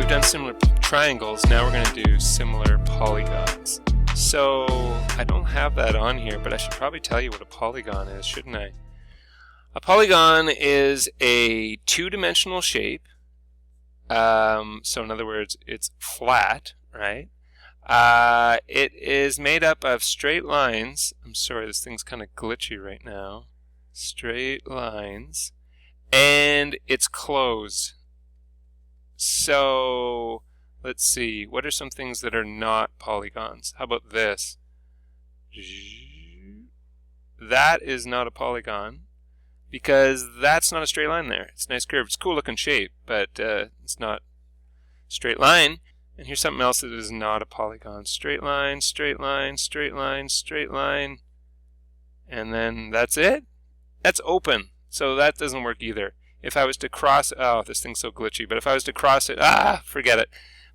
we've done similar triangles, now we're going to do similar polygons. So I don't have that on here, but I should probably tell you what a polygon is, shouldn't I? A polygon is a two-dimensional shape. So in other words, it's flat, right? It is made up of straight lines. I'm sorry, this thing's kind of glitchy right now. Straight lines. And it's closed. So let's see, what are some things that are not polygons? How about this? That is not a polygon because that's not a straight line there. It's a nice curve. It's a cool looking shape, but it's not straight line. And here's something else that is not a polygon. Straight line, straight line, straight line, straight line. And then that's it. That's open. So that doesn't work either. If I was to cross, oh, this thing's so glitchy, but if I was to cross it, forget it.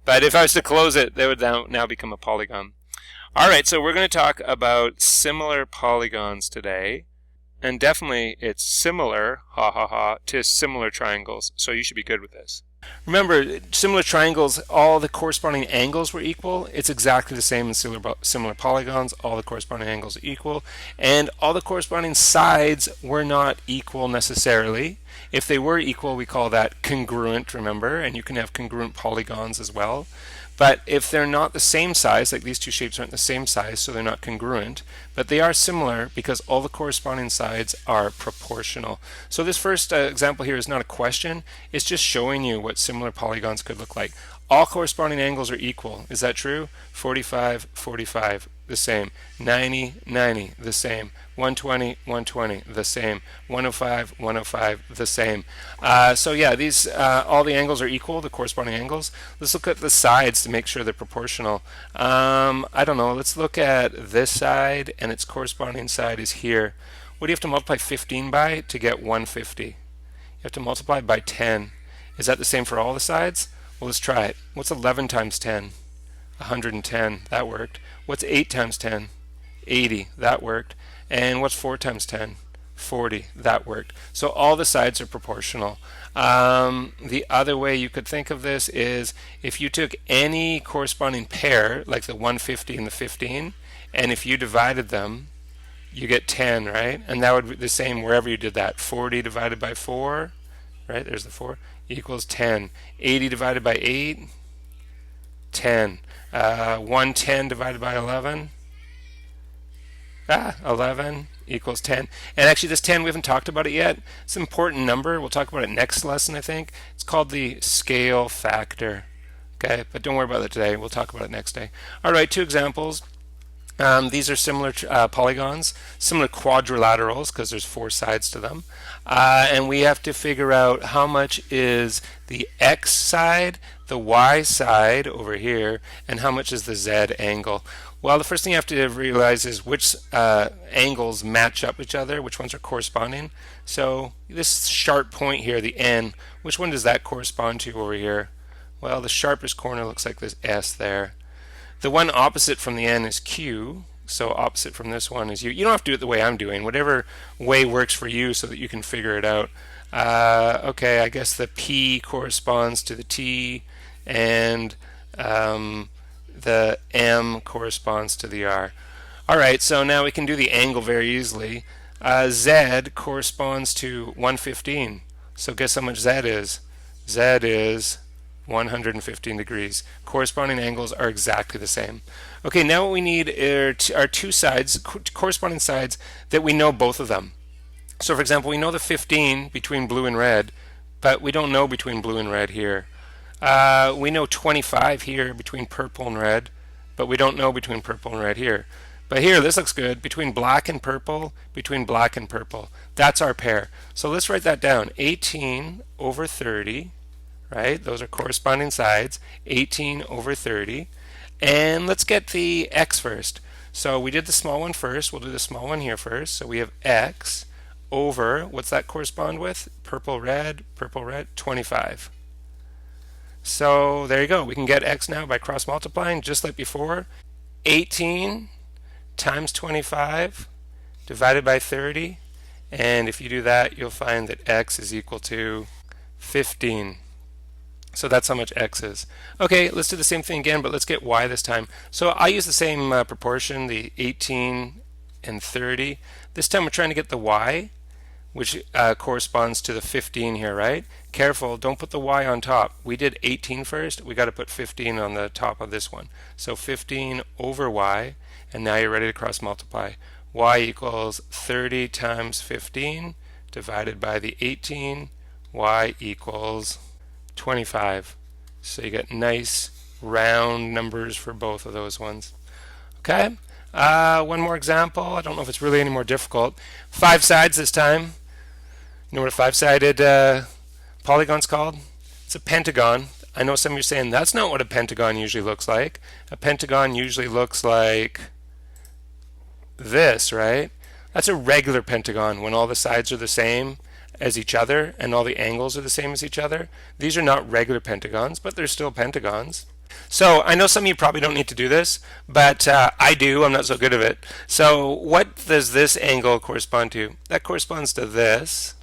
But if I was to close it, they would now become a polygon. Alright, so we're going to talk about similar polygons today. And definitely it's similar, to similar triangles. So you should be good with this. Remember, similar triangles, all the corresponding angles were equal. It's exactly the same in similar polygons. All the corresponding angles are equal. And all the corresponding sides were not equal necessarily. If they were equal, we call that congruent, remember? And you can have congruent polygons as well. But if they're not the same size, like these two shapes aren't the same size, so they're not congruent, but they are similar because all the corresponding sides are proportional. So this first example here is not a question, it's just showing you what similar polygons could look like. All corresponding angles are equal. Is that true? 45, 45, the same. 90, 90, the same. 120, 120, the same. 105, 105, the same. So yeah, these all the angles are equal, the corresponding angles. Let's look at the sides to make sure they're proportional. I don't know, let's look at this side, and its corresponding side is here. What do you have to multiply 15 by to get 150? You have to multiply by 10. Is that the same for all the sides? Well, let's try it. What's 11 times 10? 110. That worked. What's 8 times 10? 80. That worked. And what's 4 times 10? 40. That worked. So all the sides are proportional. The other way you could think of this is if you took any corresponding pair, like the 150 and the 15, and if you divided them, you get 10, right? And that would be the same wherever you did that. 40 divided by 4, right? There's the 4, equals 10. 80 divided by 8, 10. 110 divided by 11, 11 equals 10. And actually this 10, we haven't talked about it yet. It's an important number. We'll talk about it next lesson, I think. It's called the scale factor. Okay, but don't worry about it today. We'll talk about it next day. All right, two examples. These are similar polygons, similar quadrilaterals, because there's 4 sides to them. And we have to figure out how much is the x side, the y side over here, and how much is the z angle. Well, the first thing you have to realize is which angles match up each other, which ones are corresponding. So this sharp point here, the N, which one does that correspond to over here? Well, the sharpest corner looks like this S there. The one opposite from the N is Q, so opposite from this one is U. You don't have to do it the way I'm doing, whatever way works for you so that you can figure it out. Okay, I guess the P corresponds to the T, and the M corresponds to the R. Alright, so now we can do the angle very easily. Z corresponds to 115, so guess how much Z is? Z is 115 degrees. Corresponding angles are exactly the same. Okay, now what we need are two sides, corresponding sides, that we know both of them. So for example, we know the 15 between blue and red, but we don't know between blue and red here. We know 25 here between purple and red, but we don't know between purple and red here. But here, this looks good, between black and purple, between black and purple. That's our pair. So let's write that down. 18 over 30. Right? Those are corresponding sides, 18 over 30. And let's get the x first. So we did the small one first. We'll do the small one here first. So we have x over, what's that correspond with? Purple, red, 25. So there you go. We can get x now by cross multiplying just like before. 18 times 25 divided by 30. And if you do that, you'll find that x is equal to 15. So that's how much x is. Okay, let's do the same thing again, but let's get y this time. So I use the same proportion, the 18 and 30. This time we're trying to get the y, which corresponds to the 15 here, right? Careful, don't put the y on top. We did 18 first. We got to put 15 on the top of this one. So 15 over y, and now you're ready to cross multiply. Y equals 30 times 15 divided by the 18. Y equals 25. So you get nice round numbers for both of those ones. Okay, one more example. I don't know if it's really any more difficult. 5 sides this time. You know what a 5-sided polygon's called? It's a pentagon. I know some of you are saying that's not what a pentagon usually looks like. A pentagon usually looks like this, right? That's a regular pentagon when all the sides are the same as each other and all the angles are the same as each other. These are not regular pentagons, but they're still pentagons. So I know some of you probably don't need to do this, but I do. I'm not so good at it. So what does this angle correspond to? That corresponds to this.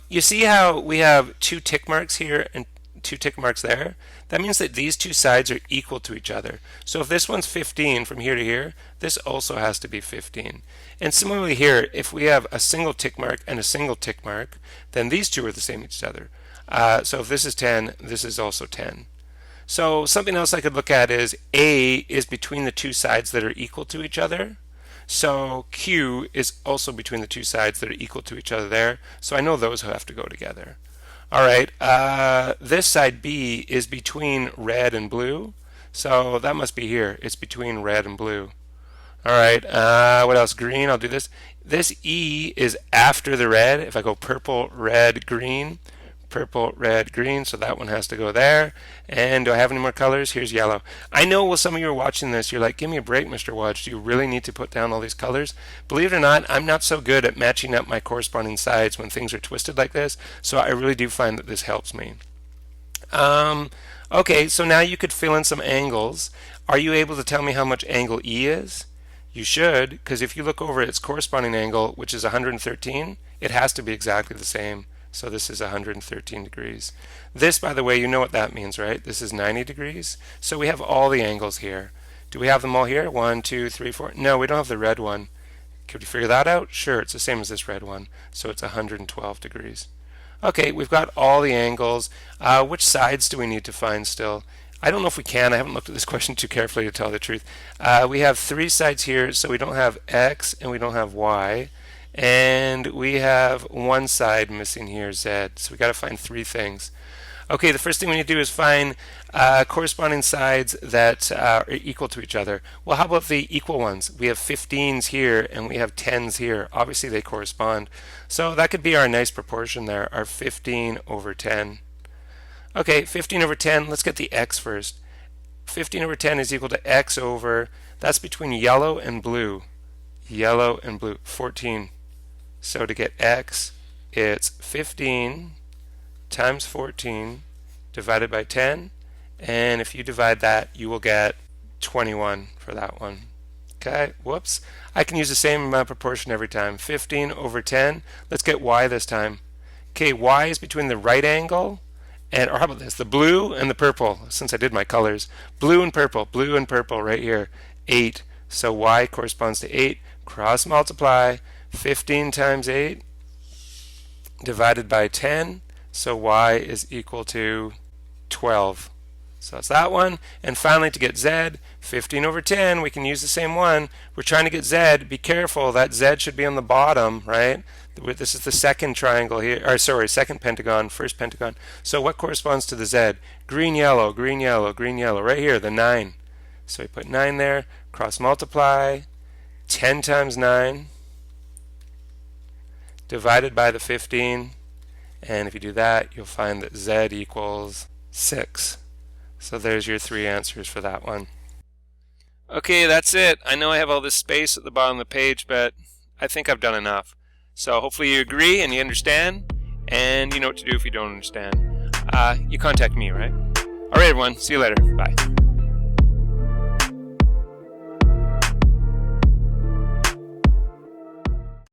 You see how we have 2 tick marks here and 2 tick marks there? That means that these 2 sides are equal to each other. So if this one's 15 from here to here, this also has to be 15. And similarly here, if we have a single tick mark and a single tick mark, then these 2 are the same as each other. So if this is 10, this is also 10. So something else I could look at is A is between the 2 sides that are equal to each other. So Q is also between the 2 sides that are equal to each other there. So I know those have to go together. All right, this side B is between red and blue. So that must be here. It's between red and blue. All right, what else? Green, I'll do this. This E is after the red. If I go purple, red, green, purple, red, green, so that one has to go there. And do I have any more colors? Here's yellow. I know while some of you are watching this, you're like, give me a break, Mr. Watch. Do you really need to put down all these colors? Believe it or not, I'm not so good at matching up my corresponding sides when things are twisted like this, so I really do find that this helps me. Okay, so now you could fill in some angles. Are you able to tell me how much angle E is? You should, because if you look over at its corresponding angle, which is 113, it has to be exactly the same. So this is 113 degrees. This, by the way, you know what that means, right? This is 90 degrees. So we have all the angles here. Do we have them all here? 1, 2, 3, 4. No, we don't have the red one. Could we figure that out? Sure, it's the same as this red one. So it's 112 degrees. Okay, we've got all the angles. Which sides do we need to find still? I don't know if we can. I haven't looked at this question too carefully to tell the truth. We have 3 sides here, so we don't have X and we don't have Y. And we have 1 side missing here, Z. So we got to find 3 things. Okay, the first thing we need to do is find corresponding sides that are equal to each other. Well, how about the equal ones? We have 15s here and we have 10s here. Obviously, they correspond. So that could be our nice proportion there, our 15 over 10. Okay, 15 over 10, let's get the X first. 15 over 10 is equal to X over, that's between yellow and blue. Yellow and blue, 14. So to get X, it's 15 times 14 divided by 10. And if you divide that, you will get 21 for that one. Okay, whoops. I can use the same proportion every time. 15 over 10. Let's get Y this time. Okay, Y is between the right angle and, or how about this, the blue and the purple, since I did my colors. Blue and purple right here, 8. So Y corresponds to 8. Cross multiply, 15 times 8 divided by 10. So Y is equal to 12. So that's that one. And finally, to get Z, 15 over 10, we can use the same one. We're trying to get Z. Be careful, that Z should be on the bottom, right? This is the second triangle here, or sorry, second pentagon, first pentagon. So what corresponds to the Z? Green, yellow, green, yellow, green, yellow. Right here, the 9. So we put 9 there, cross multiply, 10 times 9 divided by the 15. And if you do that, you'll find that Z equals 6. So there's your 3 answers for that one. Okay, that's it. I know I have all this space at the bottom of the page, but I think I've done enough. So hopefully you agree and you understand, and you know what to do if you don't understand. You contact me, right? All right, everyone. See you later. Bye.